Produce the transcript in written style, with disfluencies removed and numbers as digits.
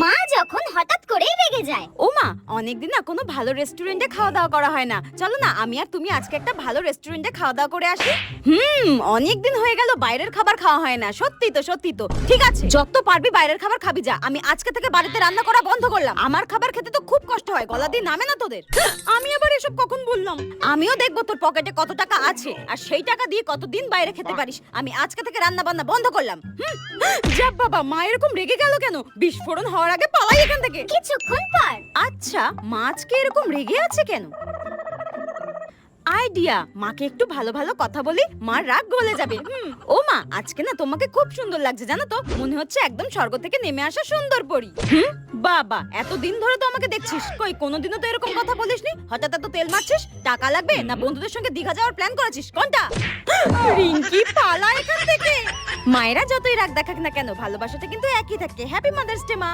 মা যখন হঠাৎ করেই রেগে যায়। ও মা, অনেকদিন না কোনো ভালো রেস্টুরেন্টে খাওয়া দাওয়া করা হয় না। চলো না আমি আর তুমি আজকে একটা ভালো রেস্টুরেন্টে খাওয়া দাওয়া করে আসি। অনেকদিন হয়ে গেল বাইরের খাবার খাওয়া হয় না। সত্যি তো ঠিক আছে, যত পারবি বাইরের খাবার খাবি যা। আমি আজকে থেকে বাড়িতে রান্না করা বন্ধ করলাম। আমার খাবার খেতে তো খুব কষ্ট হয়, গলা দিয়ে নামে না তোদের। আমি আবার এসব কখন বললাম? আমিও দেখবো তোর পকেটে কত টাকা আছে আর সেই টাকা দিয়ে কতদিন বাইরে খেতে পারিস। আমি আজকে থেকে রান্না বান্না বন্ধ করলাম। যা বাবা, মা এরকম রেগে গেল কেন? বিস্ফোরণ হওয়ার আগে পালাই এখান থেকে। কিছুক্ষণ পর আচ্ছা, মা আজকে এরকম রেগে আছে কেন? আইডিয়া, মাকে একটু ভালো ভালো কথা বলি, মার রাগ গলে যাবে। ও মা, আজকে না তোমাকে খুব সুন্দর লাগছে জানো তো। মনে হচ্ছে একদম স্বর্গ থেকে নেমে আসা সুন্দর পরী। বাবা, এতদিন ধরে তো আমাকে দেখছিস, কই কোনোদিনও তো এরকম কথা বলিসনি। হঠাৎ এত তেল মারছিস? টাকা লাগবে না বন্ধুদের সঙ্গে দীঘা যাওয়ার প্ল্যান করেছিস? কোনটা? রিঙ্কি, পালা এখান থেকে। মায়েরা যতই রাগ দেখাক না কেন, ভালোবাসাটা কিন্তু একই থাকে। হ্যাপি মাদার্স ডে মা।